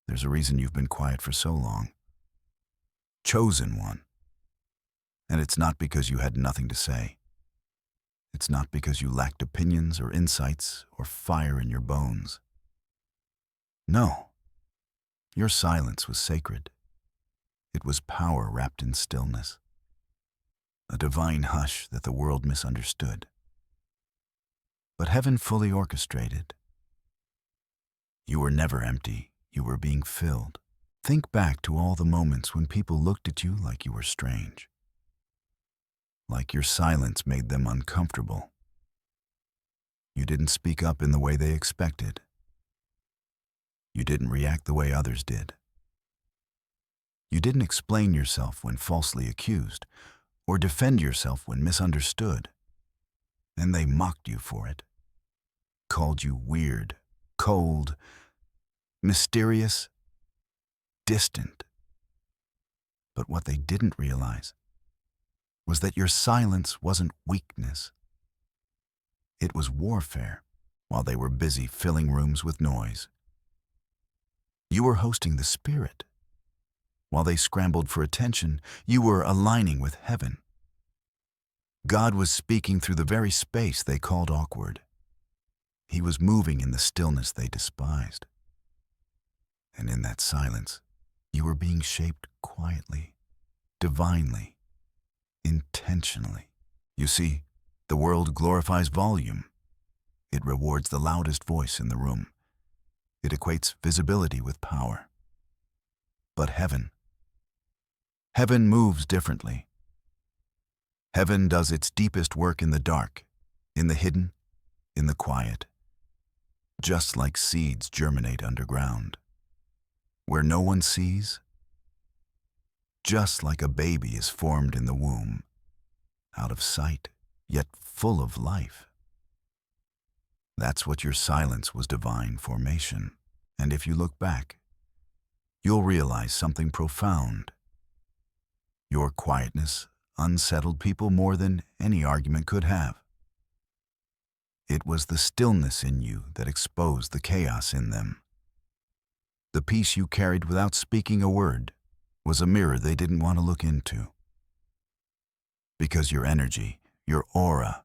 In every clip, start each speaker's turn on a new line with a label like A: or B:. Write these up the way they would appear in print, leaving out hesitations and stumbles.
A: There's a reason you've been quiet for so long. Chosen one. And it's not because you had nothing to say. It's not because you lacked opinions or insights or fire in your bones. No. Your silence was sacred. It was power wrapped in stillness. A divine hush that the world misunderstood. But heaven fully orchestrated. You were never empty. You were being filled. Think back to all the moments when people looked at you like you were strange. Like your silence made them uncomfortable. You didn't speak up in the way they expected. You didn't react the way others did. You didn't explain yourself when falsely accused, or defend yourself when misunderstood. And they mocked you for it. Called you weird, cold, mysterious, distant. But what they didn't realize was that your silence wasn't weakness. It was warfare while they were busy filling rooms with noise. You were hosting the Spirit. While they scrambled for attention, you were aligning with heaven. God was speaking through the very space they called awkward. He was moving in the stillness they despised. And in that silence, you were being shaped quietly, divinely, intentionally. You see, the world glorifies volume. It rewards the loudest voice in the room. It equates visibility with power. But heaven moves differently. Heaven does its deepest work in the dark, in the hidden, in the quiet. Just like seeds germinate underground, where no one sees. Just like a baby is formed in the womb, out of sight, yet full of life. That's what your silence was, divine formation. And if you look back, you'll realize something profound. Your quietness unsettled people more than any argument could have. It was the stillness in you that exposed the chaos in them. The peace you carried without speaking a word was a mirror they didn't want to look into. Because your energy, your aura,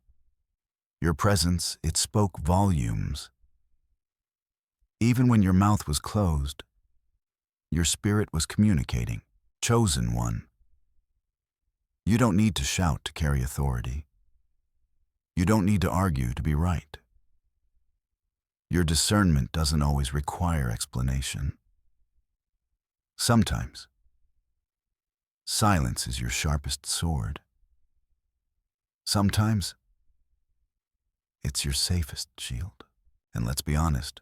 A: your presence, it spoke volumes. Even when your mouth was closed, your spirit was communicating. Chosen one. You don't need to shout to carry authority. You don't need to argue to be right. Your discernment doesn't always require explanation. Sometimes, silence is your sharpest sword. Sometimes, it's your safest shield. And let's be honest,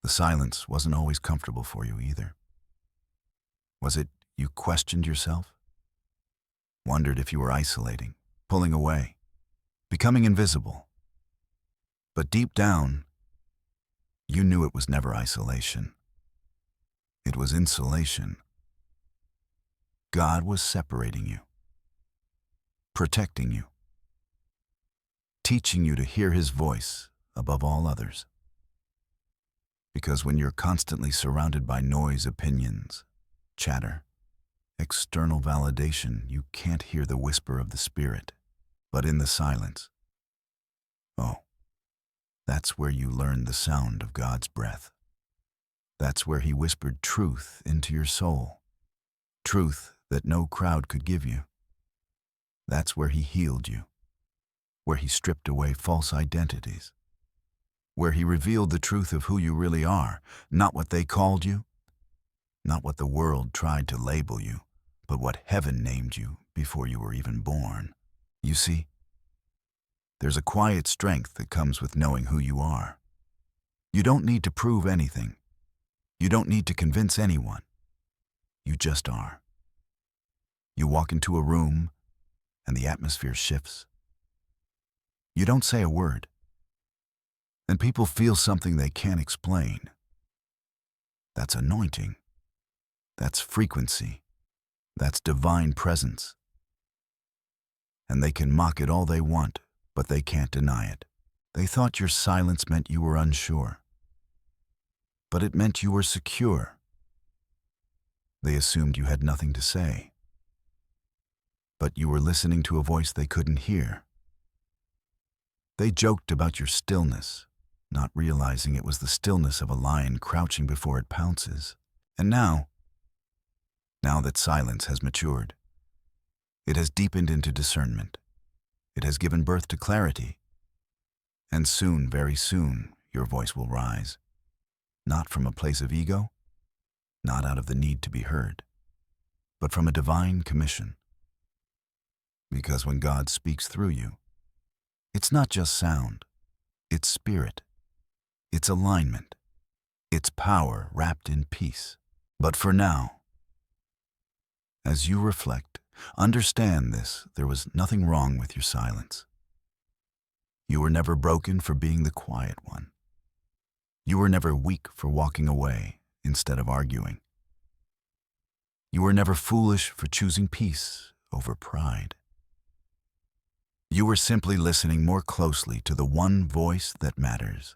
A: the silence wasn't always comfortable for you either. Was it you questioned yourself? Wondered if you were isolating, pulling away, becoming invisible. But deep down, you knew it was never isolation. It was insulation. God was separating you, protecting you, teaching you to hear His voice above all others. Because when you're constantly surrounded by noise, opinions, chatter, external validation, you can't hear the whisper of the Spirit. But in the silence, oh, that's where you learn the sound of God's breath. That's where He whispered truth into your soul, truth that no crowd could give you. That's where He healed you, where He stripped away false identities, where He revealed the truth of who you really are, not what they called you, not what the world tried to label you, but what heaven named you before you were even born. You see, there's a quiet strength that comes with knowing who you are. You don't need to prove anything. You don't need to convince anyone. You just are. You walk into a room, and the atmosphere shifts. You don't say a word, and people feel something they can't explain. That's anointing. That's frequency. That's divine presence. And they can mock it all they want, but they can't deny it. They thought your silence meant you were unsure. but it meant you were secure. They assumed you had nothing to say, but you were listening to a voice they couldn't hear. They joked about your stillness, not realizing it was the stillness of a lion crouching before it pounces. And now that silence has matured, it has deepened into discernment. It has given birth to clarity. And soon, very soon, your voice will rise, not from a place of ego, not out of the need to be heard, but from a divine commission. Because when God speaks through you, it's not just sound, it's spirit, it's alignment, it's power wrapped in peace. But for now, as you reflect, understand this: there was nothing wrong with your silence. You were never broken for being the quiet one. You were never weak for walking away instead of arguing. You were never foolish for choosing peace over pride. You were simply listening more closely to the one voice that matters,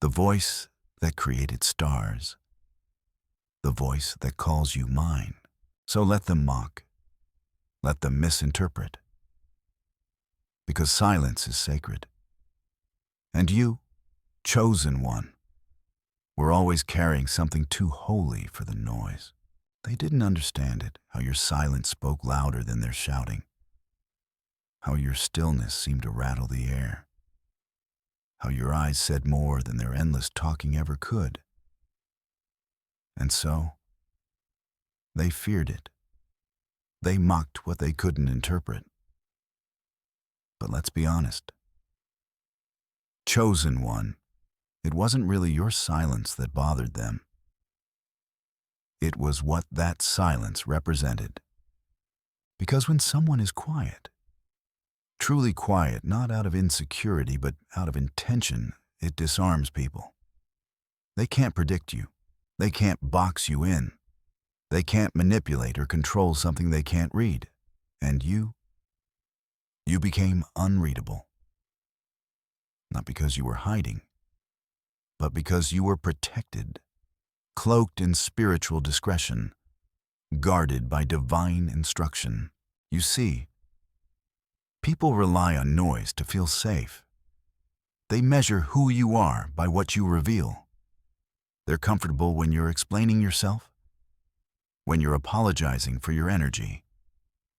A: the voice that created stars, the voice that calls you mine. So let them mock, let them misinterpret, because silence is sacred. And you, chosen one, were always carrying something too holy for the noise. They didn't understand it, how your silence spoke louder than their shouting, how your stillness seemed to rattle the air, how your eyes said more than their endless talking ever could. And so, they feared it. They mocked what they couldn't interpret. But let's be honest. Chosen one, it wasn't really your silence that bothered them. It was what that silence represented. Because when someone is quiet, truly quiet, not out of insecurity, but out of intention, it disarms people. They can't predict you. They can't box you in. They can't manipulate or control something they can't read. And you became unreadable. Not because you were hiding, but because you were protected, cloaked in spiritual discretion, guarded by divine instruction. You see, people rely on noise to feel safe. They measure who you are by what you reveal. They're comfortable when you're explaining yourself, when you're apologizing for your energy,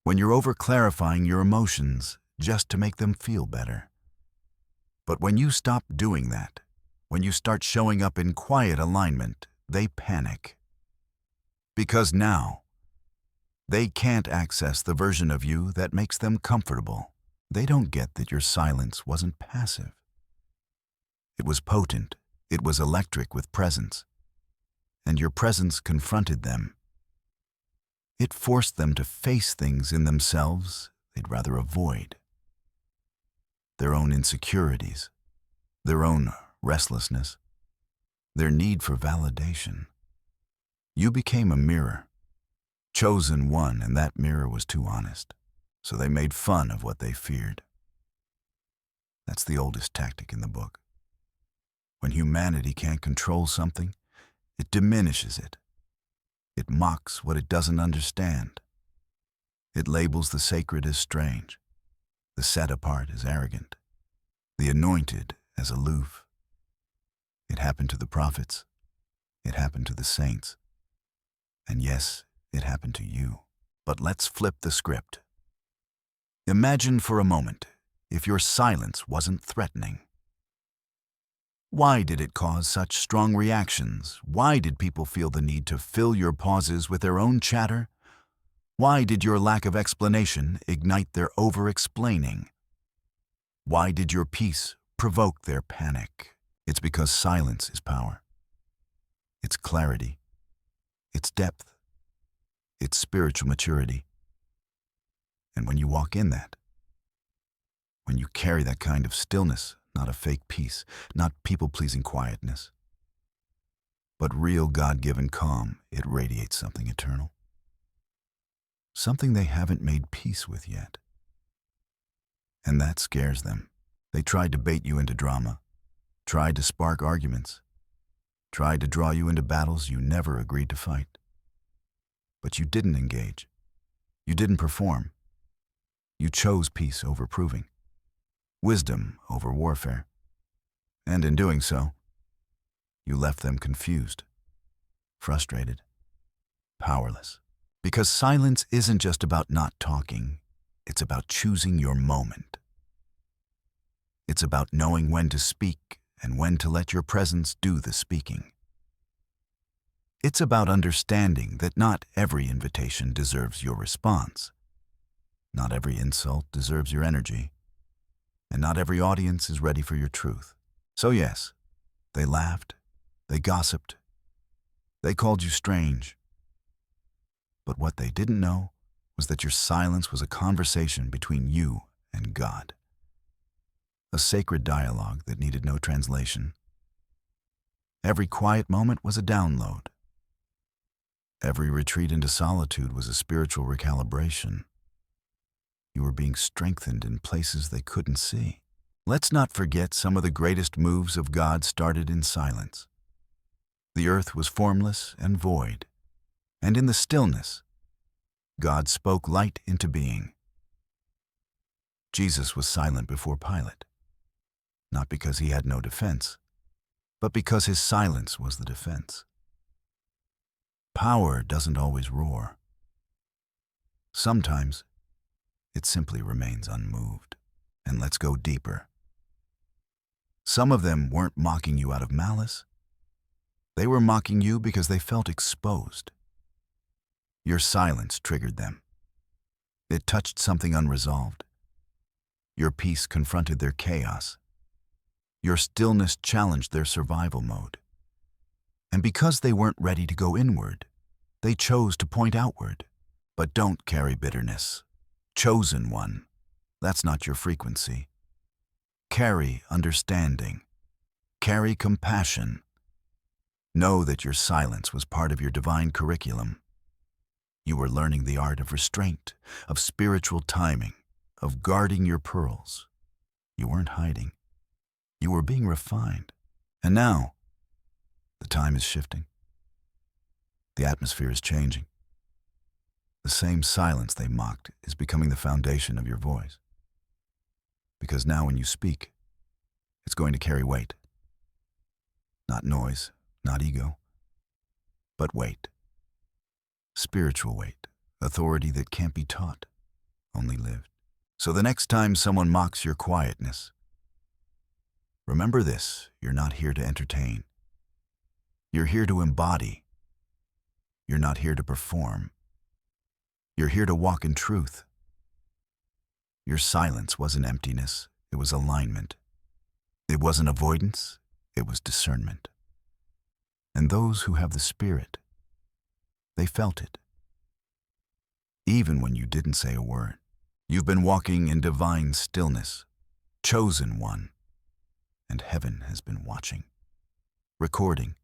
A: when you're over-clarifying your emotions just to make them feel better. But when you stop doing that, when you start showing up in quiet alignment, they panic. Because now, they can't access the version of you that makes them comfortable. They don't get that your silence wasn't passive. It was potent. It was electric with presence. And your presence confronted them. It forced them to face things in themselves they'd rather avoid. Their own insecurities, their own restlessness, their need for validation. You became a mirror, chosen one, and that mirror was too honest, so they made fun of what they feared. That's the oldest tactic in the book. When humanity can't control something, it diminishes it. It mocks what it doesn't understand. It labels the sacred as strange, the set apart as arrogant, the anointed as aloof. It happened to the prophets. It happened to the saints. And yes, it happened to you. But let's flip the script. Imagine for a moment if your silence wasn't threatening. Why did it cause such strong reactions? Why did people feel the need to fill your pauses with their own chatter? Why did your lack of explanation ignite their over-explaining? Why did your peace provoke their panic? It's because silence is power. It's clarity. It's depth. It's spiritual maturity. And when you walk in that, when you carry that kind of stillness, not a fake peace, not people-pleasing quietness, but real God-given calm, it radiates something eternal. Something they haven't made peace with yet. And that scares them. They tried to bait you into drama, tried to spark arguments, tried to draw you into battles you never agreed to fight. But you didn't engage. You didn't perform. You chose peace over proving, wisdom over warfare. And in doing so, you left them confused, frustrated, powerless. Because silence isn't just about not talking, it's about choosing your moment. It's about knowing when to speak and when to let your presence do the speaking. It's about understanding that not every invitation deserves your response. Not every insult deserves your energy. And not every audience is ready for your truth. So yes, they laughed, they gossiped, they called you strange. But what they didn't know was that your silence was a conversation between you and God. A sacred dialogue that needed no translation. Every quiet moment was a download. Every retreat into solitude was a spiritual recalibration. You were being strengthened in places they couldn't see. Let's not forget some of the greatest moves of God started in silence. The earth was formless and void, and in the stillness, God spoke light into being. Jesus was silent before Pilate, not because he had no defense, but because his silence was the defense. Power doesn't always roar. Sometimes it simply remains unmoved. And let's go deeper. Some of them weren't mocking you out of malice. They were mocking you because they felt exposed. Your silence triggered them. It touched something unresolved. Your peace confronted their chaos. Your stillness challenged their survival mode. And because they weren't ready to go inward, they chose to point outward. But don't carry bitterness. Chosen one, that's not your frequency. Carry understanding. Carry compassion. Know that your silence was part of your divine curriculum. You were learning the art of restraint, of spiritual timing, of guarding your pearls. You weren't hiding. You were being refined. And now, the time is shifting. The atmosphere is changing. The same silence they mocked is becoming the foundation of your voice. Because now when you speak, it's going to carry weight. Not noise, not ego, but weight. Spiritual weight, authority that can't be taught, only lived. So the next time someone mocks your quietness, remember this: you're not here to entertain. You're here to embody. You're not here to perform. You're here to walk in truth. Your silence wasn't emptiness, it was alignment. It wasn't avoidance, it was discernment. And those who have the Spirit, they felt it. Even when you didn't say a word, you've been walking in divine stillness, chosen one, and heaven has been watching, recording,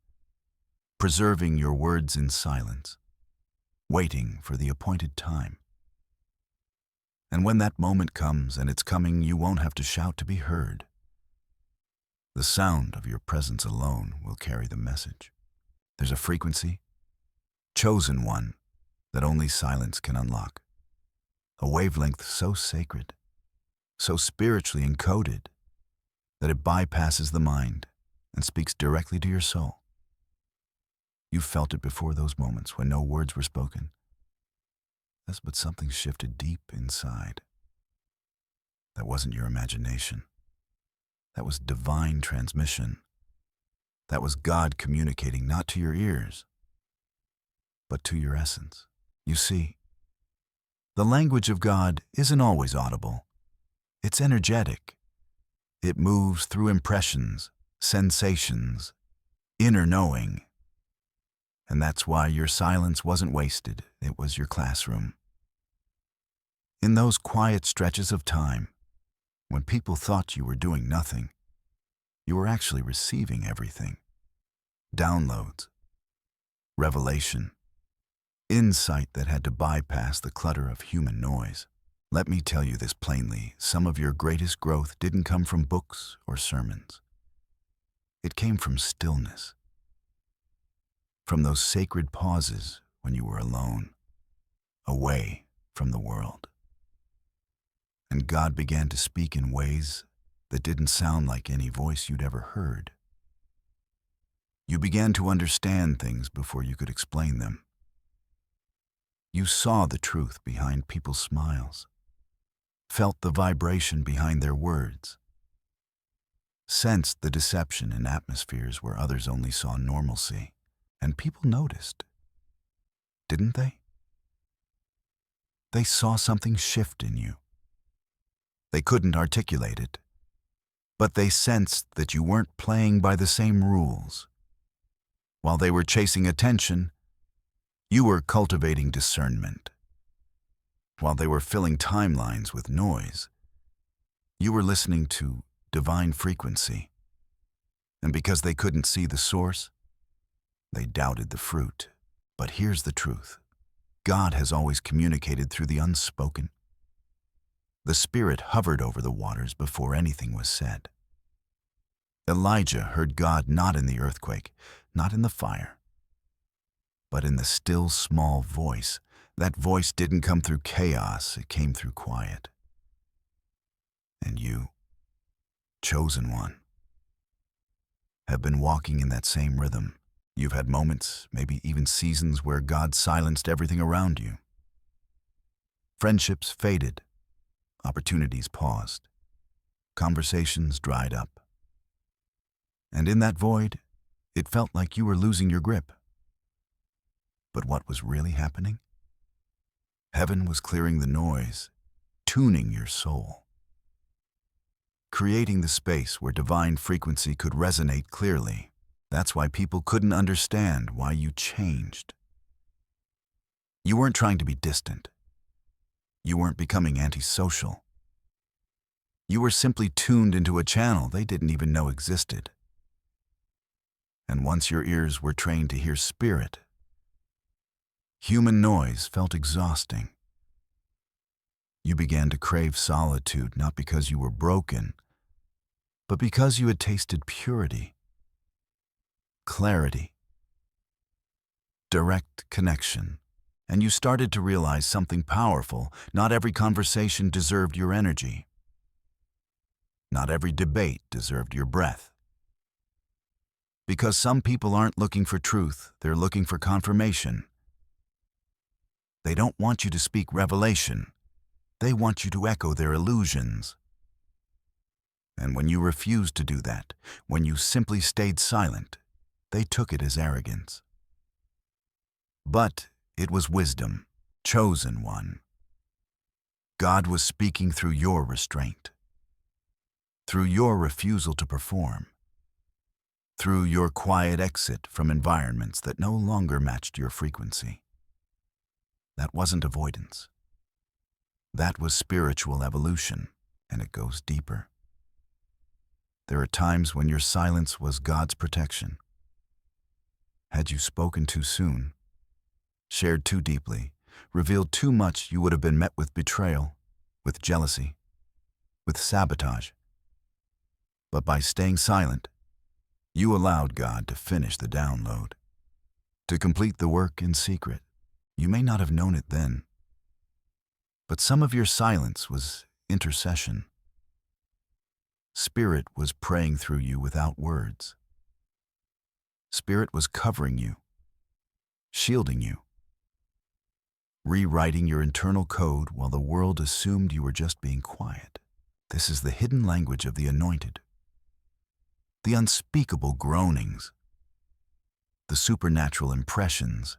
A: preserving your words in silence, waiting for the appointed time. And when that moment comes, and it's coming, you won't have to shout to be heard. The sound of your presence alone will carry the message. There's a frequency, chosen one, that only silence can unlock. A wavelength so sacred, so spiritually encoded, that it bypasses the mind and speaks directly to your soul. You felt it before those moments when no words were spoken. Yes, but something shifted deep inside. That wasn't your imagination. That was divine transmission. That was God communicating not to your ears, but to your essence. You see, the language of God isn't always audible. It's energetic. It moves through impressions, sensations, inner knowing. And that's why your silence wasn't wasted. It was your classroom. In those quiet stretches of time, when people thought you were doing nothing, you were actually receiving everything. Downloads, revelation, insight that had to bypass the clutter of human noise. Let me tell you this plainly: some of your greatest growth didn't come from books or sermons. It came from stillness. from those sacred pauses when you were alone, away from the world. And God began to speak in ways that didn't sound like any voice you'd ever heard. You began to understand things before you could explain them. You saw the truth behind people's smiles, felt the vibration behind their words, sensed the deception in atmospheres where others only saw normalcy. And people noticed, didn't they? They saw something shift in you. They couldn't articulate it, but they sensed that you weren't playing by the same rules. While they were chasing attention, you were cultivating discernment. While they were filling timelines with noise, you were listening to divine frequency. And because they couldn't see the source, they doubted the fruit. But here's the truth. God has always communicated through the unspoken. The Spirit hovered over the waters before anything was said. Elijah heard God not in the earthquake, not in the fire, but in the still small voice. That voice didn't come through chaos, it came through quiet. And you, chosen one, have been walking in that same rhythm. You've had moments, maybe even seasons, where God silenced everything around you. Friendships faded, opportunities paused, conversations dried up. And in that void, it felt like you were losing your grip. But what was really happening? Heaven was clearing the noise, tuning your soul, creating the space where divine frequency could resonate clearly. That's why people couldn't understand why you changed. You weren't trying to be distant. You weren't becoming antisocial. You were simply tuned into a channel they didn't even know existed. And once your ears were trained to hear spirit, human noise felt exhausting. You began to crave solitude, not because you were broken, but because you had tasted purity, clarity, direct connection, and you started to realize something powerful. Not every conversation deserved your energy. Not every debate deserved your breath. Because some people aren't looking for truth, they're looking for confirmation. They don't want you to speak revelation. They want you to echo their illusions. And when you refused to do that, when you simply stayed silent, they took it as arrogance. But it was wisdom, chosen one. God was speaking through your restraint, through your refusal to perform, through your quiet exit from environments that no longer matched your frequency. That wasn't avoidance. That was spiritual evolution, and it goes deeper. There are times when your silence was God's protection. Had you spoken too soon, shared too deeply, revealed too much, you would have been met with betrayal, with jealousy, with sabotage. But by staying silent, you allowed God to finish the download, to complete the work in secret. You may not have known it then, but some of your silence was intercession. Spirit was praying through you without words. Spirit was covering you, shielding you, rewriting your internal code while the world assumed you were just being quiet. This is the hidden language of the anointed. The unspeakable groanings, the supernatural impressions.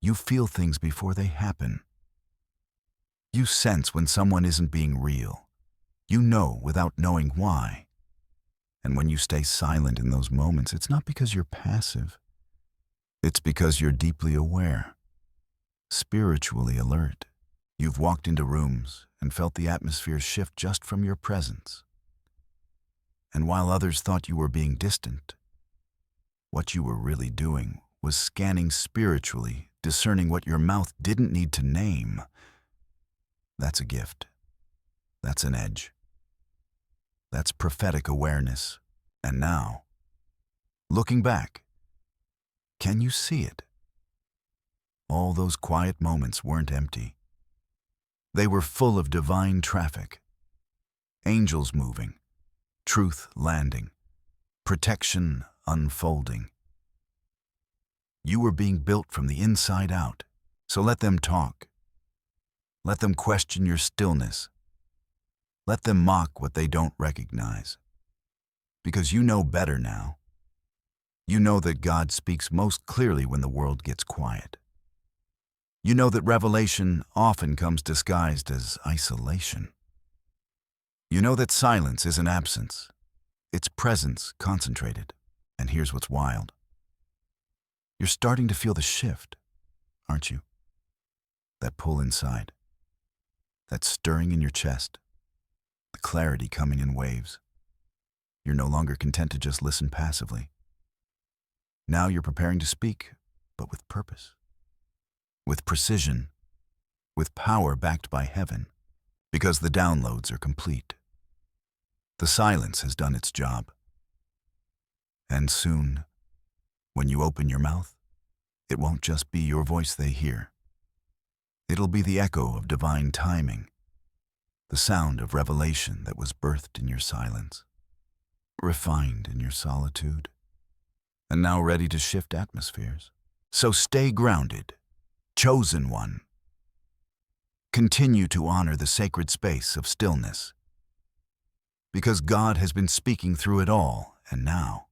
A: You feel things before they happen. You sense when someone isn't being real. You know without knowing why. And when you stay silent in those moments, it's not because you're passive. It's because you're deeply aware, spiritually alert. You've walked into rooms and felt the atmosphere shift just from your presence. And while others thought you were being distant, what you were really doing was scanning spiritually, discerning what your mouth didn't need to name. That's a gift. That's an edge. That's prophetic awareness. And now, looking back, Can you see it? All those quiet moments weren't empty. They were full of divine traffic. Angels moving, truth landing, protection unfolding. You were being built from the inside out, so let them talk. Let them question your stillness. Let them mock what they don't recognize. Because you know better now. You know that God speaks most clearly when the world gets quiet. You know that revelation often comes disguised as isolation. You know that silence isn't absence. It's presence concentrated. And here's what's wild. You're starting to feel the shift, aren't you? That pull inside. That stirring in your chest. The clarity coming in waves. You're no longer content to just listen passively. Now you're preparing to speak, but with purpose. With precision. With power backed by heaven. Because the downloads are complete. The silence has done its job. And soon, when you open your mouth, it won't just be your voice they hear. It'll be the echo of divine timing, the sound of revelation that was birthed in your silence, refined in your solitude, and now ready to shift atmospheres. So stay grounded, chosen one. Continue to honor the sacred space of stillness, because God has been speaking through it all, and now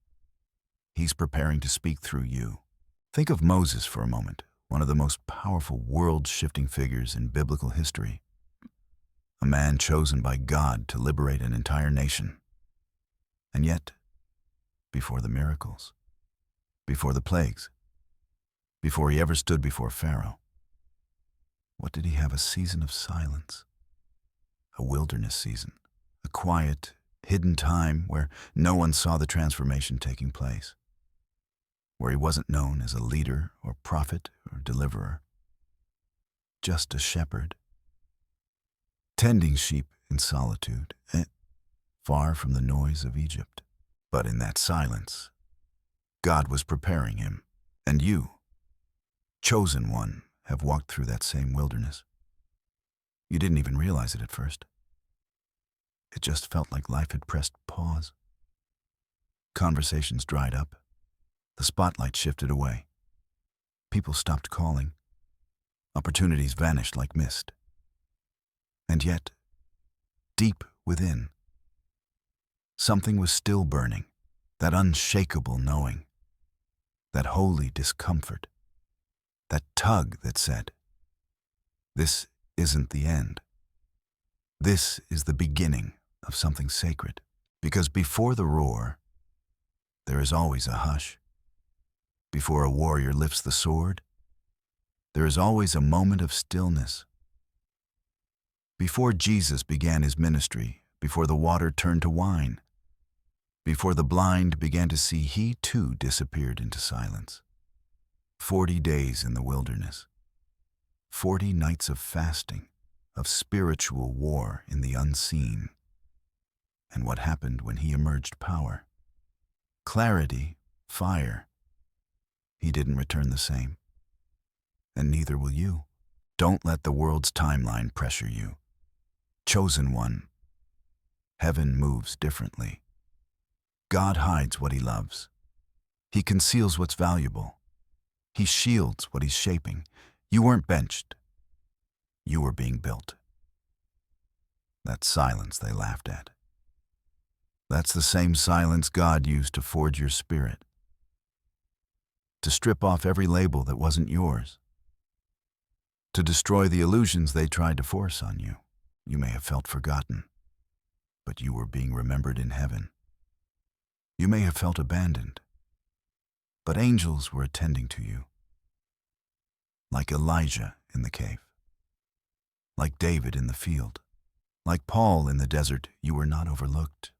A: He's preparing to speak through you. Think of Moses for a moment, one of the most powerful world-shifting figures in biblical history. A man chosen by God to liberate an entire nation. And yet, before the miracles, before the plagues, before he ever stood before Pharaoh, what did he have? A season of silence. A wilderness season. A quiet, hidden time where no one saw the transformation taking place. Where he wasn't known as a leader or prophet or deliverer. Just a shepherd. Tending sheep in solitude, far from the noise of Egypt. But in that silence, God was preparing him. And you, chosen one, have walked through that same wilderness. You didn't even realize it at first. It just felt like life had pressed pause. Conversations dried up. The spotlight shifted away. People stopped calling. Opportunities vanished like mist. And yet, deep within, something was still burning, that unshakable knowing, that holy discomfort, that tug that said, "This isn't the end. This is the beginning of something sacred." Because before the roar, there is always a hush. Before a warrior lifts the sword, there is always a moment of stillness. Before Jesus began his ministry, before the water turned to wine, before the blind began to see, he too disappeared into silence. 40 days in the wilderness. 40 nights of fasting, of spiritual war in the unseen. And what happened when he emerged power? Clarity, fire. He didn't return the same. And neither will you. Don't let the world's timeline pressure you. Chosen one. Heaven moves differently. God hides what he loves. He conceals what's valuable. He shields what he's shaping. You weren't benched. You were being built. That silence they laughed at. That's the same silence God used to forge your spirit. To strip off every label that wasn't yours. To destroy the illusions they tried to force on you. You may have felt forgotten, but you were being remembered in heaven. You may have felt abandoned, but angels were attending to you. Like Elijah in the cave. Like David in the field. Like Paul in the desert, you were not overlooked.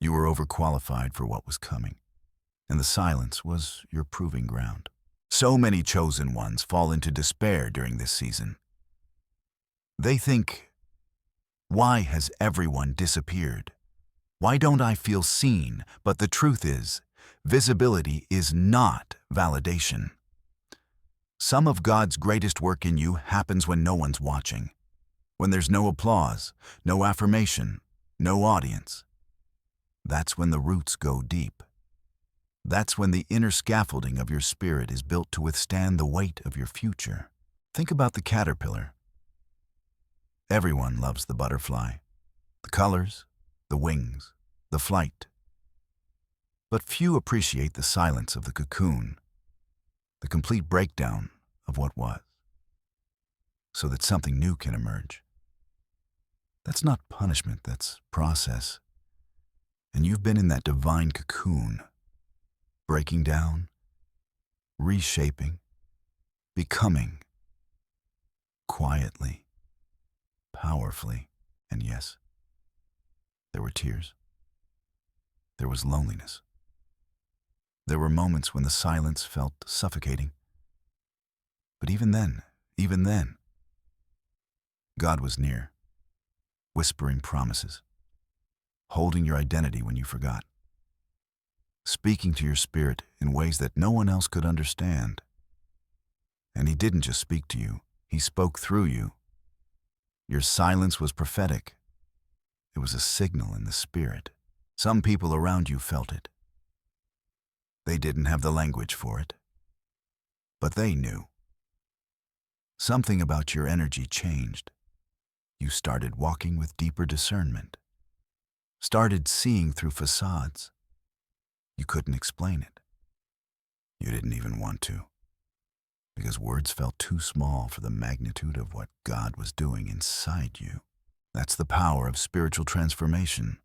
A: You were overqualified for what was coming, and the silence was your proving ground. So many chosen ones fall into despair during this season. They think, why has everyone disappeared? Why don't I feel seen? But the truth is, Visibility is not validation. Some of God's greatest work in you happens when no one's watching, when there's no applause, no affirmation, no audience. That's when the roots go deep. That's when the inner scaffolding of your spirit is built to withstand the weight of your future. Think about the caterpillar. Everyone loves the butterfly, the colors, the wings, the flight. But few appreciate the silence of the cocoon, the complete breakdown of what was, so that something new can emerge. That's not punishment, that's process. And you've been in that divine cocoon, breaking down, reshaping, becoming, quietly, powerfully, and yes, there were tears. There was loneliness. There were moments when the silence felt suffocating. But even then, God was near, whispering promises, holding your identity when you forgot, speaking to your spirit in ways that no one else could understand. And He didn't just speak to you, He spoke through you. Your silence was prophetic. It was a signal in the spirit. Some people around you felt it. They didn't have the language for it, but they knew. Something about your energy changed. You started walking with deeper discernment, started seeing through facades. You couldn't explain it. You didn't even want to, because words felt too small for the magnitude of what God was doing inside you. That's the power of spiritual transformation.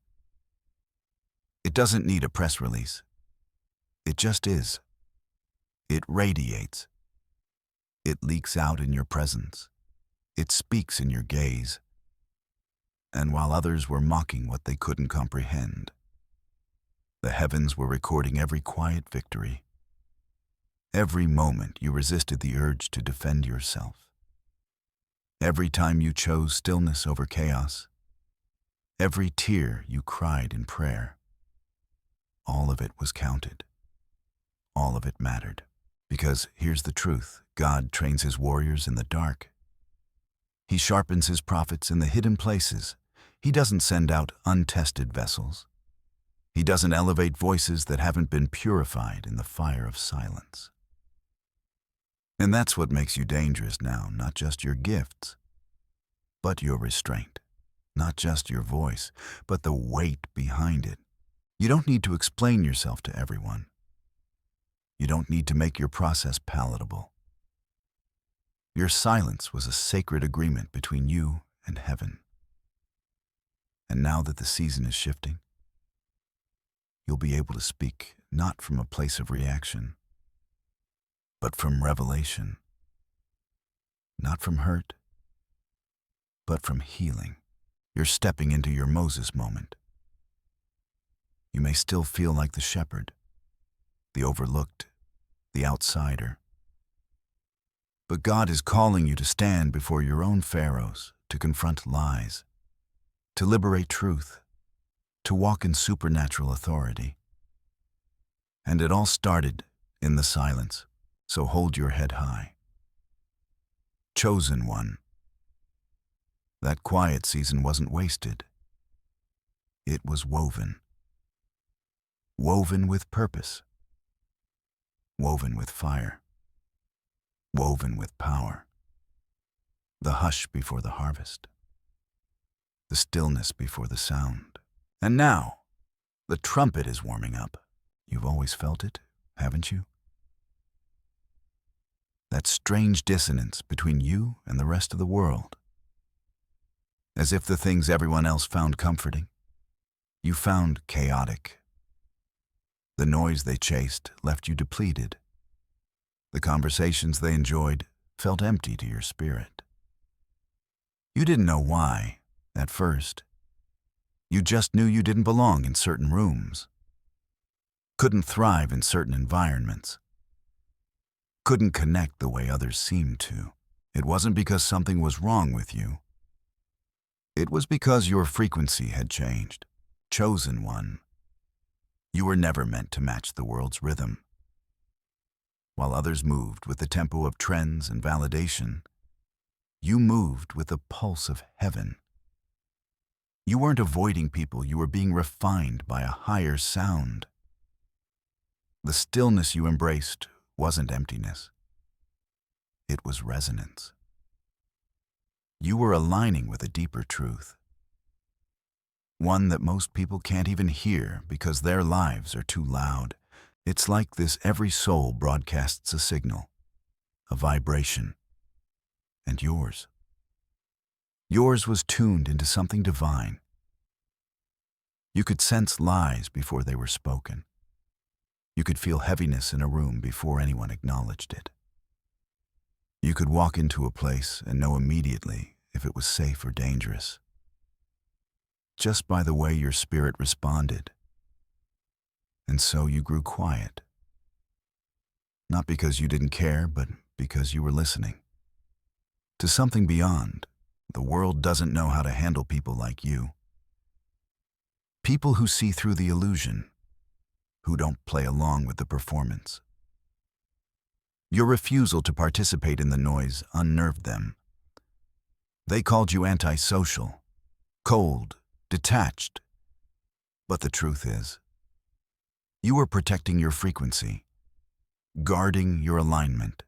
A: It doesn't need a press release. It just is. It radiates. It leaks out in your presence. It speaks in your gaze. And while others were mocking what they couldn't comprehend, the heavens were recording every quiet victory. Every moment you resisted the urge to defend yourself. Every time you chose stillness over chaos. Every tear you cried in prayer. All of it was counted. All of it mattered. Because here's the truth, God trains His warriors in the dark. He sharpens His prophets in the hidden places. He doesn't send out untested vessels. He doesn't elevate voices that haven't been purified in the fire of silence. And that's what makes you dangerous now, not just your gifts, but your restraint. Not just your voice, but the weight behind it. You don't need to explain yourself to everyone. You don't need to make your process palatable. Your silence was a sacred agreement between you and heaven. And now that the season is shifting, you'll be able to speak not from a place of reaction, but from revelation. Not from hurt, but from healing. You're stepping into your Moses moment. You may still feel like the shepherd, the overlooked, the outsider. But God is calling you to stand before your own pharaohs, to confront lies, to liberate truth, to walk in supernatural authority. And it all started in the silence, so hold your head high. Chosen one. That quiet season wasn't wasted. It was woven. Woven with purpose. Woven with fire. Woven with power. The hush before the harvest. The stillness before the sound. And now, the trumpet is warming up. You've always felt it, haven't you? That strange dissonance between you and the rest of the world. As if the things everyone else found comforting, you found chaotic. The noise they chased left you depleted. The conversations they enjoyed felt empty to your spirit. You didn't know why, at first. You just knew you didn't belong in certain rooms, couldn't thrive in certain environments, couldn't connect the way others seemed to. It wasn't because something was wrong with you. It was because your frequency had changed. Chosen one. You were never meant to match the world's rhythm. While others moved with the tempo of trends and validation, you moved with the pulse of heaven. You weren't avoiding people, you were being refined by a higher sound. The stillness you embraced wasn't emptiness. It was resonance. You were aligning with a deeper truth. One that most people can't even hear because their lives are too loud. It's like this: every soul broadcasts a signal, a vibration. And yours was tuned into something divine. You could sense lies before they were spoken. You could feel heaviness in a room before anyone acknowledged it. You could walk into a place and know immediately if it was safe or dangerous, just by the way your spirit responded. And so you grew quiet. Not because you didn't care, but because you were listening to something beyond. The world doesn't know how to handle people like you. People who see through the illusion, who don't play along with the performance. Your refusal to participate in the noise unnerved them. They called you antisocial, cold, detached. But the truth is, you were protecting your frequency, guarding your alignment,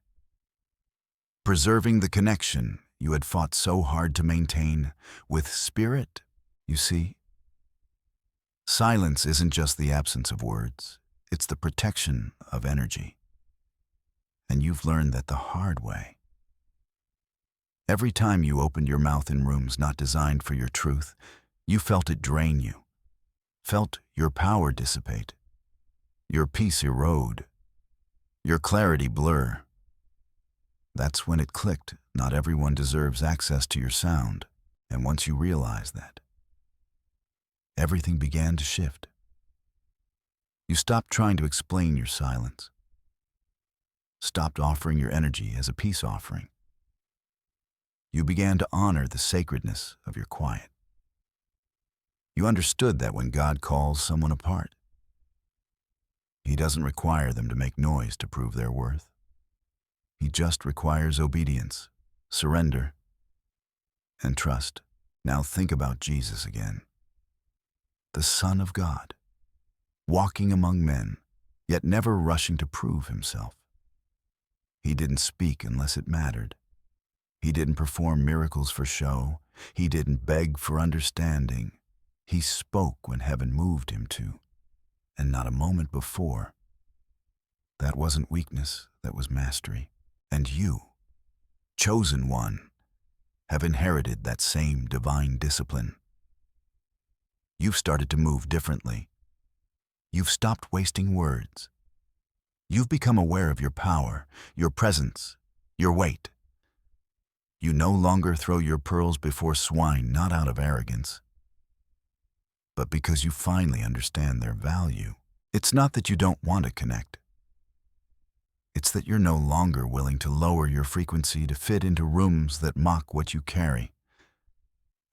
A: preserving the connection you had fought so hard to maintain with spirit. You see, silence isn't just the absence of words, it's the protection of energy. And you've learned that the hard way. Every time you opened your mouth in rooms not designed for your truth, you felt it drain you, felt your power dissipate, your peace erode, your clarity blur. That's when it clicked: not everyone deserves access to your sound. And once you realized that, everything began to shift. You stopped trying to explain your silence, stopped offering your energy as a peace offering. You began to honor the sacredness of your quiet. You understood that when God calls someone apart, He doesn't require them to make noise to prove their worth. He just requires obedience, surrender, and trust. Now think about Jesus again. The Son of God, walking among men, yet never rushing to prove Himself. He didn't speak unless it mattered. He didn't perform miracles for show. He didn't beg for understanding. He spoke when heaven moved Him to, and not a moment before. That wasn't weakness, that was mastery. And you, chosen one, have inherited that same divine discipline. You've started to move differently. You've stopped wasting words. You've become aware of your power, your presence, your weight. You no longer throw your pearls before swine, not out of arrogance, but because you finally understand their value. It's not that you don't want to connect. It's that you're no longer willing to lower your frequency to fit into rooms that mock what you carry.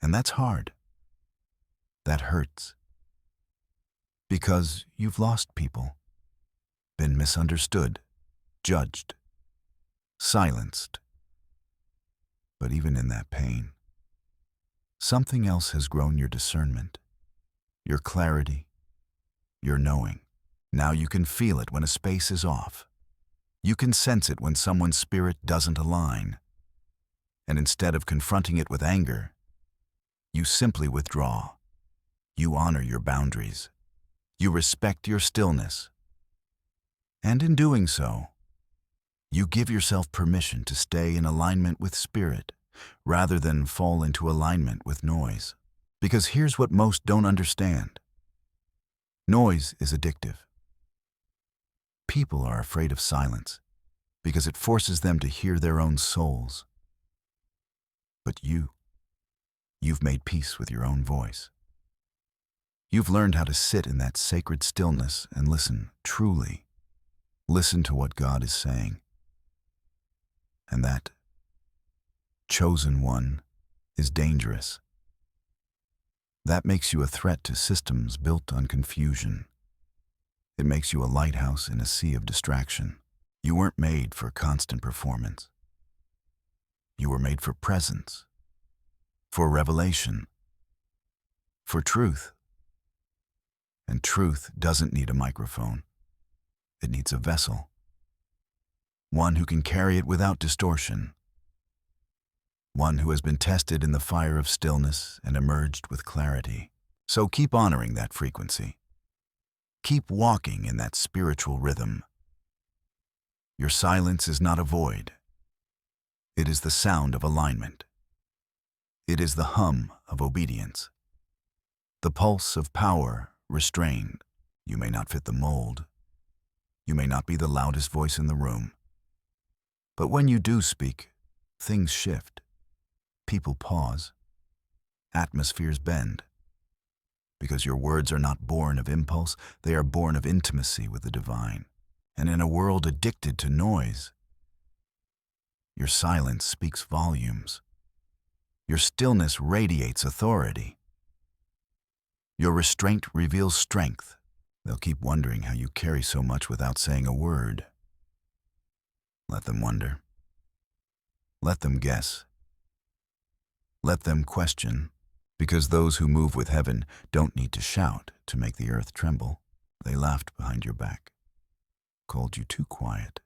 A: And that's hard. That hurts. Because you've lost people, been misunderstood, judged, silenced. But even in that pain, something else has grown: your discernment, your clarity, your knowing. Now you can feel it when a space is off. You can sense it when someone's spirit doesn't align. And instead of confronting it with anger, you simply withdraw. You honor your boundaries. You respect your stillness. And in doing so, you give yourself permission to stay in alignment with spirit rather than fall into alignment with noise. Because here's what most don't understand. Noise is addictive. People are afraid of silence because it forces them to hear their own souls. But you've made peace with your own voice. You've learned how to sit in that sacred stillness and listen, truly listen to what God is saying. And that, chosen one, is dangerous. That makes you a threat to systems built on confusion. It makes you a lighthouse in a sea of distraction. You weren't made for constant performance. You were made for presence, for revelation, for truth. And truth doesn't need a microphone. It needs a vessel, one who can carry it without distortion, one who has been tested in the fire of stillness and emerged with clarity. So keep honoring that frequency. Keep walking in that spiritual rhythm. Your silence is not a void. It is the sound of alignment. It is the hum of obedience, the pulse of power restrained. You may not fit the mold. You may not be the loudest voice in the room. But when you do speak, things shift. People pause. Atmospheres bend. Because your words are not born of impulse, they are born of intimacy with the divine. And in a world addicted to noise, your silence speaks volumes. Your stillness radiates authority. Your restraint reveals strength. They'll keep wondering how you carry so much without saying a word. Let them wonder. Let them guess. Let them question, because those who move with heaven don't need to shout to make the earth tremble. They laughed behind your back, called you too quiet,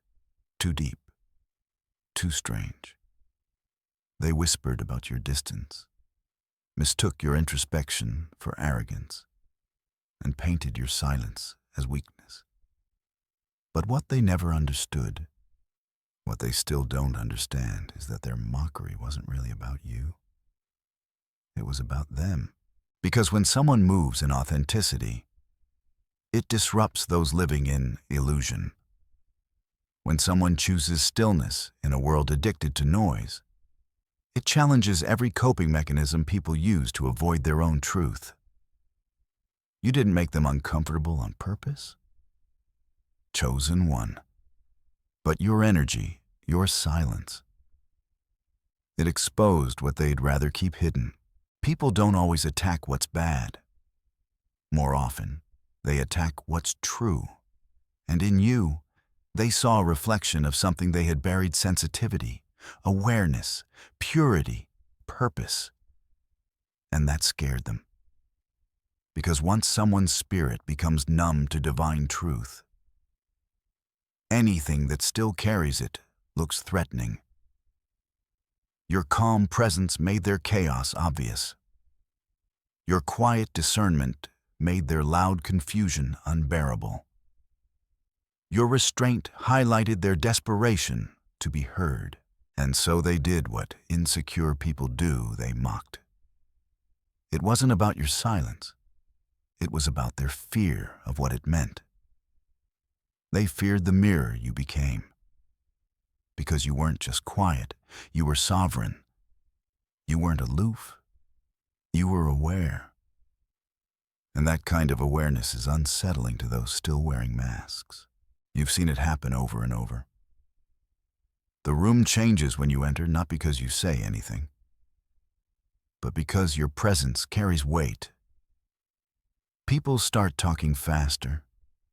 A: too deep, too strange. They whispered about your distance, mistook your introspection for arrogance, and painted your silence as weakness. But what they never understood, what they still don't understand, is that their mockery wasn't really about you. It was about them. Because when someone moves in authenticity, it disrupts those living in illusion. When someone chooses stillness in a world addicted to noise, it challenges every coping mechanism people use to avoid their own truth. You didn't make them uncomfortable on purpose. Chosen one. But your energy, your silence, it exposed what they'd rather keep hidden. People don't always attack what's bad. More often, they attack what's true. And in you, they saw a reflection of something they had buried: sensitivity, awareness, purity, purpose. And that scared them. Because once someone's spirit becomes numb to divine truth, anything that still carries it looks threatening. Your calm presence made their chaos obvious. Your quiet discernment made their loud confusion unbearable. Your restraint highlighted their desperation to be heard. And so they did what insecure people do: they mocked. It wasn't about your silence. It was about their fear of what it meant. They feared the mirror you became. Because you weren't just quiet, you were sovereign. You weren't aloof. You were aware. And that kind of awareness is unsettling to those still wearing masks. You've seen it happen over and over. The room changes when you enter, not because you say anything, but because your presence carries weight. People start talking faster,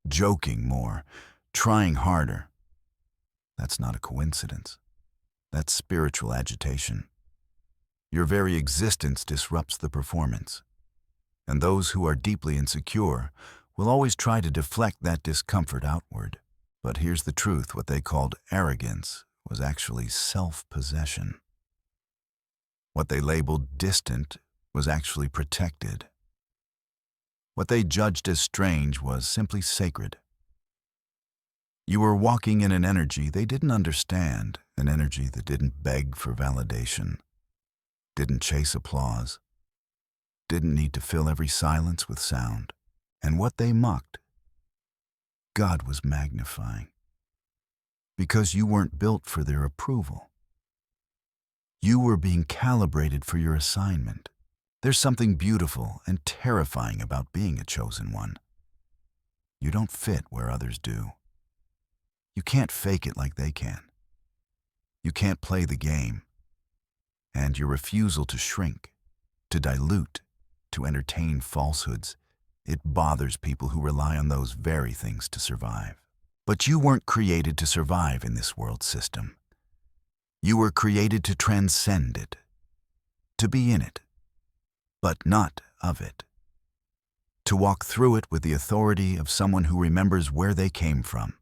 A: joking more, trying harder. That's not a coincidence. That's spiritual agitation. Your very existence disrupts the performance. And those who are deeply insecure will always try to deflect that discomfort outward. But here's the truth: what they called arrogance was actually self-possession. What they labeled distant was actually protected. What they judged as strange was simply sacred. You were walking in an energy they didn't understand, an energy that didn't beg for validation, didn't chase applause, didn't need to fill every silence with sound. And what they mocked, God was magnifying. Because you weren't built for their approval. You were being calibrated for your assignment. There's something beautiful and terrifying about being a chosen one. You don't fit where others do. You can't fake it like they can. You can't play the game. And your refusal to shrink, to dilute, to entertain falsehoods, It bothers people who rely on those very things to survive. But you weren't created to survive in this world system. You were created to transcend it, to be in it, but not of it. To walk through it with the authority of someone who remembers where they came from.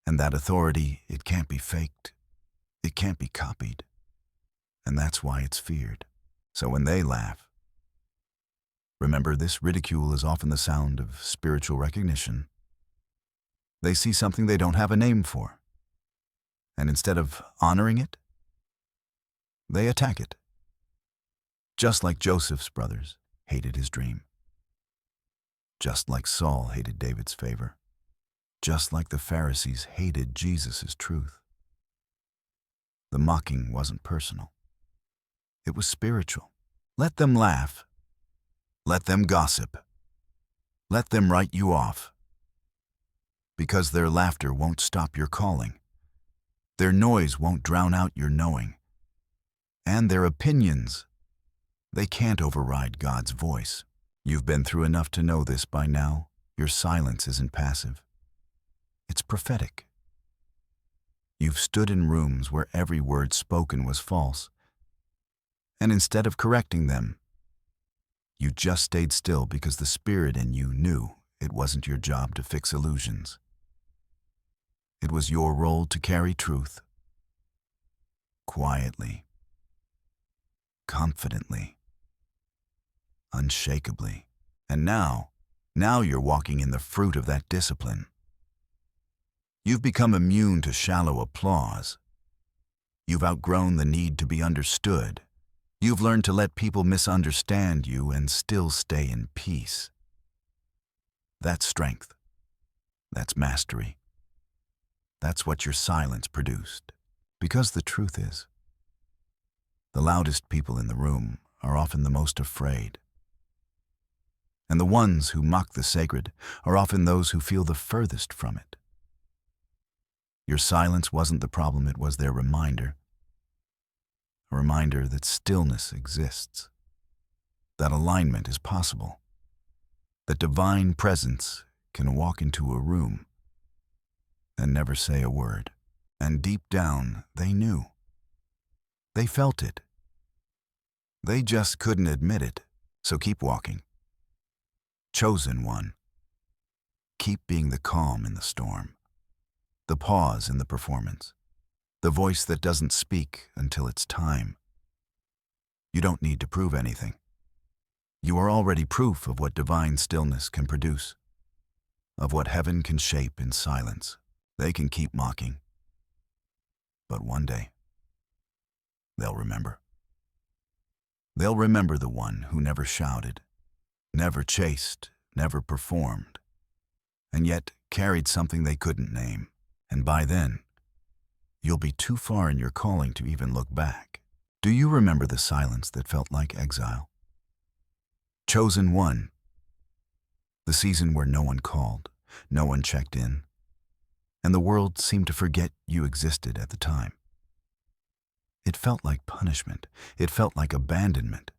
A: And that authority, it can't be faked. It can't be copied. And that's why it's feared. So when they laugh, remember, this ridicule is often the sound of spiritual recognition. They see something they don't have a name for. And instead of honoring it, they attack it. Just like Joseph's brothers hated his dream. Just like Saul hated David's favor. Just like the Pharisees hated Jesus' truth. The mocking wasn't personal. It was spiritual. Let them laugh. Let them gossip. Let them write you off. Because their laughter won't stop your calling. Their noise won't drown out your knowing. And their opinions, they can't override God's voice. You've been through enough to know this by now. Your silence isn't passive. It's prophetic. You've stood in rooms where every word spoken was false. And instead of correcting them, you just stayed still because the spirit in you knew it wasn't your job to fix illusions. It was your role to carry truth. Quietly. Confidently. Unshakably. And now you're walking in the fruit of that discipline. You've become immune to shallow applause. You've outgrown the need to be understood. You've learned to let people misunderstand you and still stay in peace. That's strength. That's mastery. That's what your silence produced. Because the truth is, the loudest people in the room are often the most afraid. And the ones who mock the sacred are often those who feel the furthest from it. Your silence wasn't the problem, it was their reminder. A reminder that stillness exists, that alignment is possible, that divine presence can walk into a room and never say a word. And deep down, they knew. They felt it. They just couldn't admit it. So keep walking. Chosen one. Keep being the calm in the storm, the pause in the performance, the voice that doesn't speak until it's time. You don't need to prove anything. You are already proof of what divine stillness can produce, of what heaven can shape in silence. They can keep mocking, but one day, they'll remember. They'll remember the one who never shouted, never chased, never performed, and yet carried something they couldn't name. And by then, you'll be too far in your calling to even look back. Do you remember the silence that felt like exile? Chosen one. The season where no one called, no one checked in, and the world seemed to forget you existed at the time. It felt like punishment. It felt like abandonment.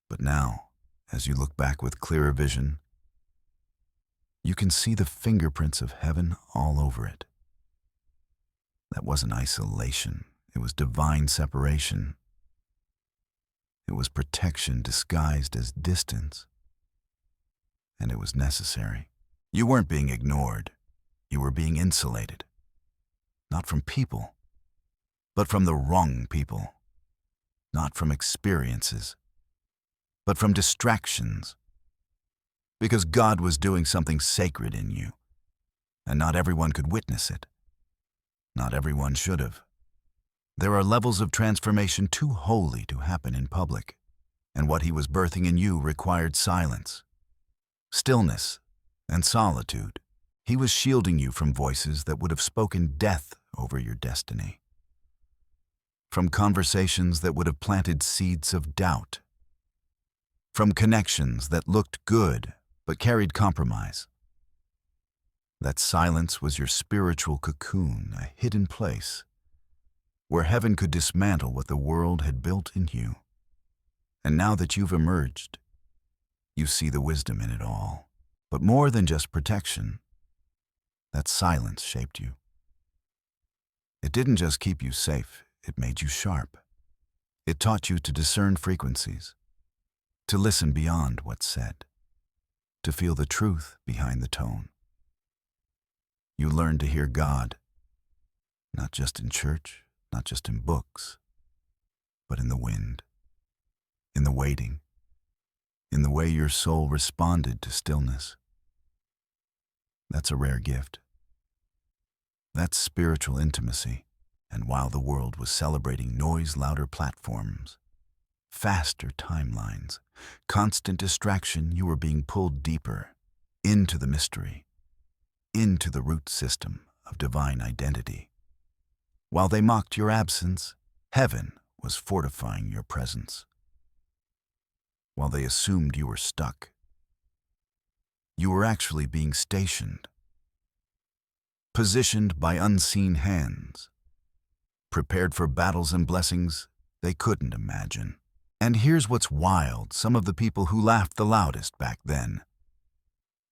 A: But now, as you look back with clearer vision, you can see the fingerprints of heaven all over it. That wasn't isolation. It was divine separation. It was protection disguised as distance. And it was necessary. You weren't being ignored. You were being insulated. Not from people, but from the wrong people. Not from experiences, but from distractions. Because God was doing something sacred in you, and not everyone could witness it. Not everyone should have. There are levels of transformation too holy to happen in public, and what he was birthing in you required silence, stillness, and solitude. He was shielding you from voices that would have spoken death over your destiny, from conversations that would have planted seeds of doubt, from connections that looked good but carried compromise. That silence was your spiritual cocoon, a hidden place where heaven could dismantle what the world had built in you. And now that you've emerged, You see the wisdom in it all. But more than just protection, that silence shaped you. It didn't just keep you safe, it made you sharp. It taught you to discern frequencies, to listen beyond what's said, to feel the truth behind the tone. You learned to hear God, not just in church, not just in books, but in the wind, in the waiting, in the way your soul responded to stillness. That's a rare gift. That's spiritual intimacy. And while the world was celebrating noise-louder platforms, faster timelines, constant distraction, you were being pulled deeper into the mystery, into the root system of divine identity. While they mocked your absence, heaven was fortifying your presence. While they assumed you were stuck, you were actually being stationed, positioned by unseen hands, prepared for battles and blessings they couldn't imagine. And here's what's wild, some of the people who laughed the loudest back then,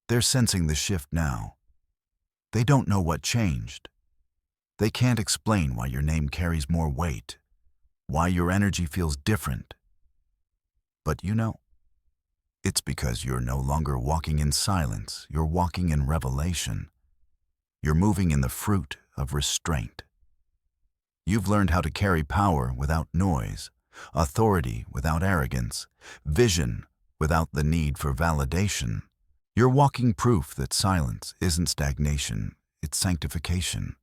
A: they're sensing the shift now. They don't know what changed. They can't explain why your name carries more weight, why your energy feels different. But you know, it's because you're no longer walking in silence, you're walking in revelation. You're moving in the fruit of restraint. You've learned how to carry power without noise, authority without arrogance, vision without the need for validation. You're walking proof that silence isn't stagnation, it's sanctification.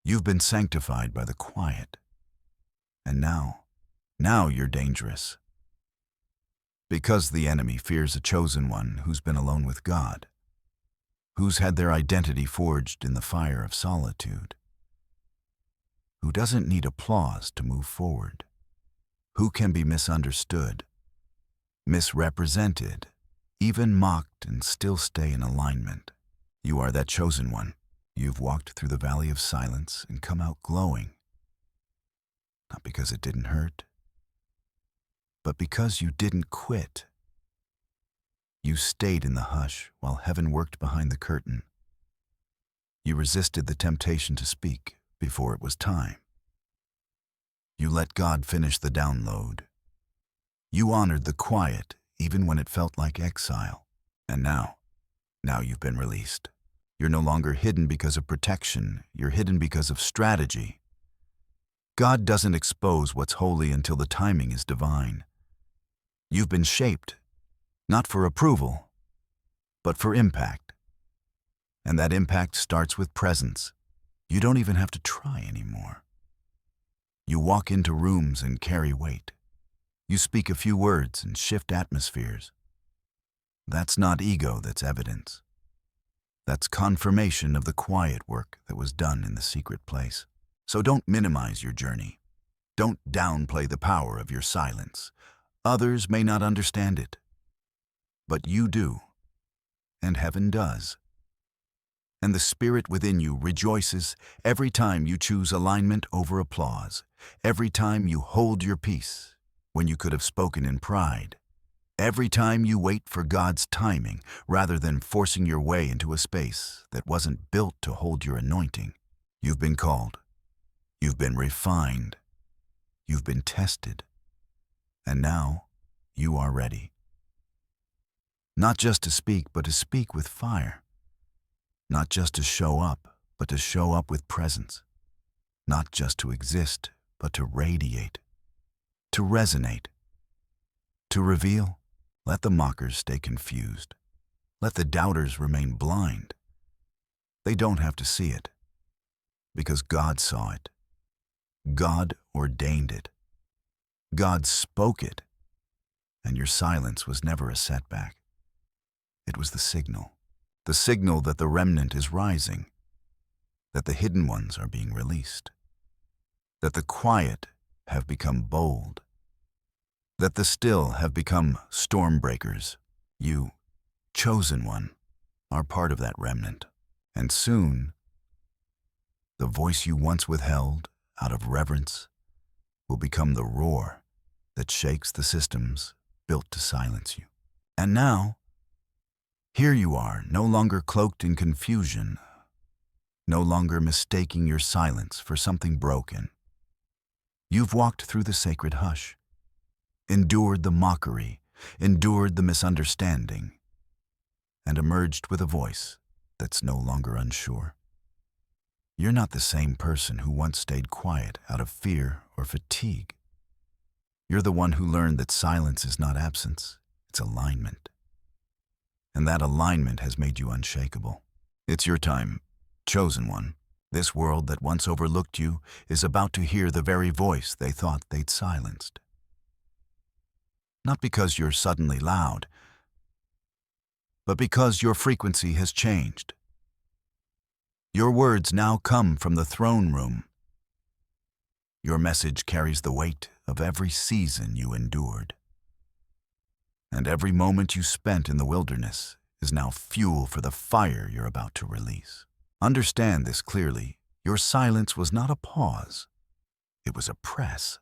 A: You've been sanctified by the quiet. And now you're dangerous. Because the enemy fears a chosen one who's been alone with God, who's had their identity forged in the fire of solitude, who doesn't need applause to move forward, who can be misunderstood, misrepresented, even mocked and still stay in alignment. You are that chosen one. You've walked through the valley of silence and come out glowing, not because it didn't hurt, but because you didn't quit. You stayed in the hush while heaven worked behind the curtain. You resisted the temptation to speak before it was time. You let God finish the download. You honored the quiet even when it felt like exile. And now you've been released. You're no longer hidden because of protection. You're hidden because of strategy. God doesn't expose what's holy until the timing is divine. You've been shaped, not for approval, but for impact. And that impact starts with presence. You don't even have to try anymore. You walk into rooms and carry weight. You speak a few words and shift atmospheres. That's not ego, that's evidence. That's confirmation of the quiet work that was done in the secret place. So don't minimize your journey. Don't downplay the power of your silence. Others may not understand it, but you do, and heaven does. And the spirit within you rejoices every time you choose alignment over applause, every time you hold your peace when you could have spoken in pride, every time you wait for God's timing rather than forcing your way into a space that wasn't built to hold your anointing. You've been called. You've been refined. You've been tested. And now you are ready. Not just to speak, but to speak with fire. Not just to show up, but to show up with presence. Not just to exist, but to radiate, to resonate, to reveal. Let the mockers stay confused. Let the doubters remain blind. They don't have to see it, because God saw it. God ordained it. God spoke it. And your silence was never a setback. It was the signal that the remnant is rising, that the hidden ones are being released, that the quiet have become bold, that the still have become storm breakers. You, chosen one, are part of that remnant. And soon, the voice you once withheld out of reverence will become the roar that shakes the systems built to silence you. And now, here you are, no longer cloaked in confusion, no longer mistaking your silence for something broken. You've walked through the sacred hush, endured the mockery, endured the misunderstanding, and emerged with a voice that's no longer unsure. You're not the same person who once stayed quiet out of fear or fatigue. You're the one who learned that silence is not absence, it's alignment. And that alignment has made you unshakable. It's your time, chosen one. This world that once overlooked you is about to hear the very voice they thought they'd silenced. Not because you're suddenly loud, but because your frequency has changed. Your words now come from the throne room. Your message carries the weight of every season you endured. And every moment you spent in the wilderness is now fuel for the fire you're about to release. Understand this clearly. Your silence was not a pause. It was a press.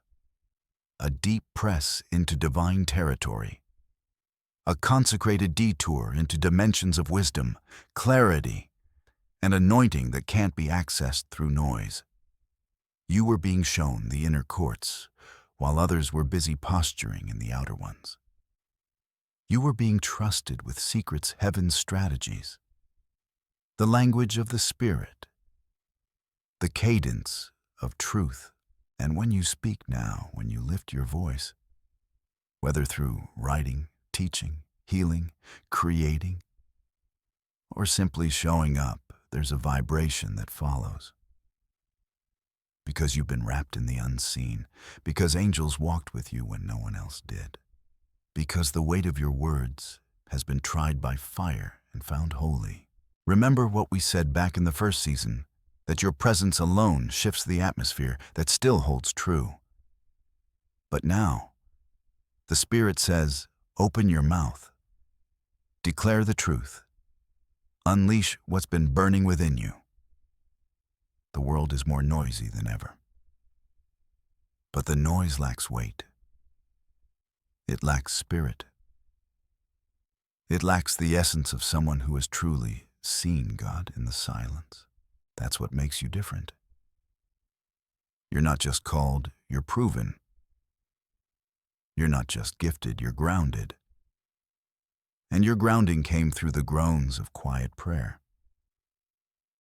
A: A deep press into divine territory. A consecrated detour into dimensions of wisdom, clarity, and anointing that can't be accessed through noise. You were being shown the inner courts, while others were busy posturing in the outer ones. You were being trusted with secrets heaven's strategies, the language of the Spirit, the cadence of truth. And when you speak now, when you lift your voice, whether through writing, teaching, healing, creating, or simply showing up, there's a vibration that follows. Because you've been wrapped in the unseen, because angels walked with you when no one else did, because the weight of your words has been tried by fire and found holy. Remember what we said back in the first season, that your presence alone shifts the atmosphere. That still holds true. But now, the Spirit says, open your mouth, declare the truth, unleash what's been burning within you. The world is more noisy than ever. But the noise lacks weight. It lacks spirit. It lacks the essence of someone who has truly seen God in the silence. That's what makes you different. You're not just called, you're proven. You're not just gifted, you're grounded. And your grounding came through the groans of quiet prayer,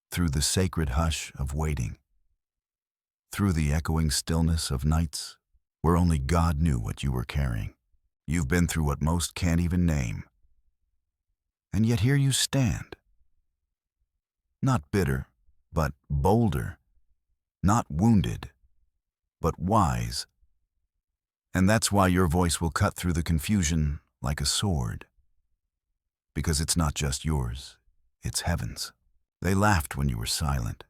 A: through the sacred hush of waiting, through the echoing stillness of nights where only God knew what you were carrying. You've been through what most can't even name. And yet here you stand. Not bitter, but bolder. Not wounded, but wise. And that's why your voice will cut through the confusion like a sword. Because it's not just yours, it's heaven's. They laughed when you were silent.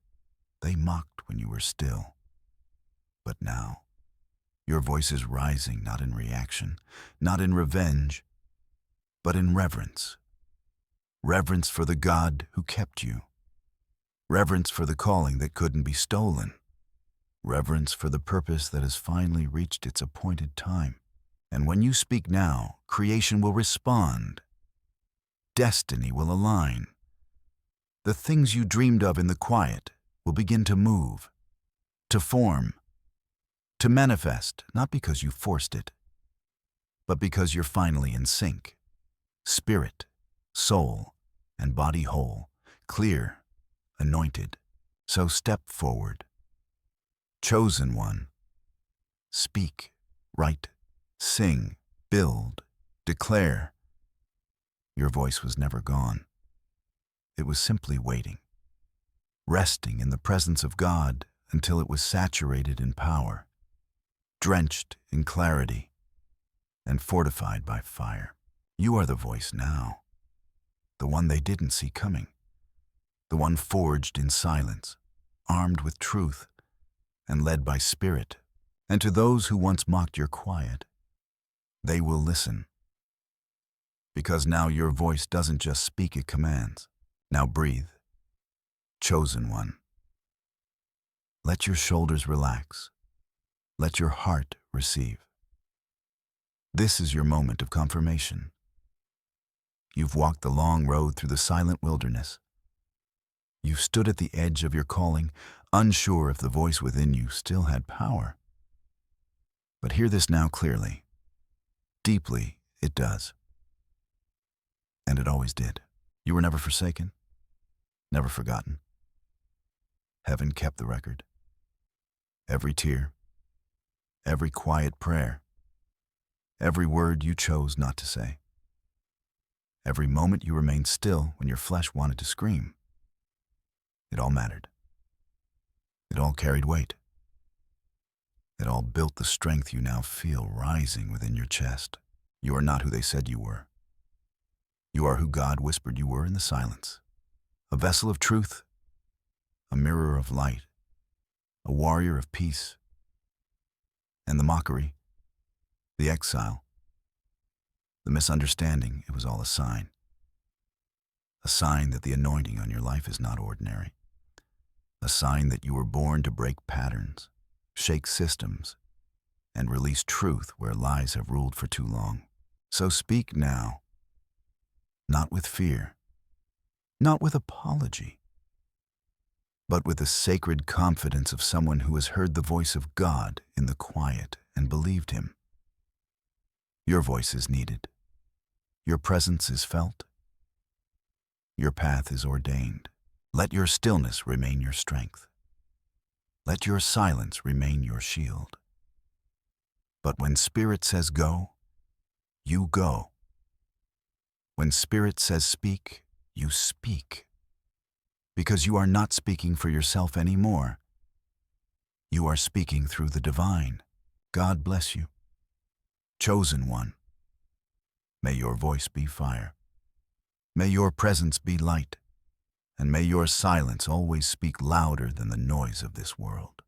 A: They mocked when you were still. But now, your voice is rising not in reaction, not in revenge, but in reverence. Reverence for the God who kept you. Reverence for the calling that couldn't be stolen. Reverence for the purpose that has finally reached its appointed time. And when you speak now, creation will respond. Destiny will align. The things you dreamed of in the quiet will begin to move, to form, to manifest, not because you forced it, but because you're finally in sync. Spirit, soul, and body whole, clear, anointed. So step forward. Chosen one. Speak, write, sing, build, declare. Your voice was never gone. It was simply waiting, resting in the presence of God until it was saturated in power, drenched in clarity, and fortified by fire. You are the voice now, the one they didn't see coming, the one forged in silence, armed with truth, and led by Spirit. And to those who once mocked your quiet, they will listen. Because now your voice doesn't just speak, it commands. Now breathe. Chosen one. Let your shoulders relax. Let your heart receive. This is your moment of confirmation. You've walked the long road through the silent wilderness. You've stood at the edge of your calling, unsure if the voice within you still had power. But hear this now clearly. Deeply, it does. And it always did. You were never forsaken, never forgotten. Heaven kept the record. Every tear, every quiet prayer, every word you chose not to say, every moment you remained still when your flesh wanted to scream. It all mattered. It all carried weight. It all built the strength you now feel rising within your chest. You are not who they said you were. You are who God whispered you were in the silence. A vessel of truth, a mirror of light, a warrior of peace. And the mockery, the exile, the misunderstanding, it was all a sign. A sign that the anointing on your life is not ordinary. A sign that you were born to break patterns, shake systems, and release truth where lies have ruled for too long. So speak now, not with fear, not with apology, but with the sacred confidence of someone who has heard the voice of God in the quiet and believed him. Your voice is needed. Your presence is felt. Your path is ordained. Let your stillness remain your strength. Let your silence remain your shield. But when Spirit says go, you go. When Spirit says speak, you speak. Because you are not speaking for yourself anymore. You are speaking through the divine. God bless you. Chosen one. May your voice be fire. May your presence be light. And may your silence always speak louder than the noise of this world.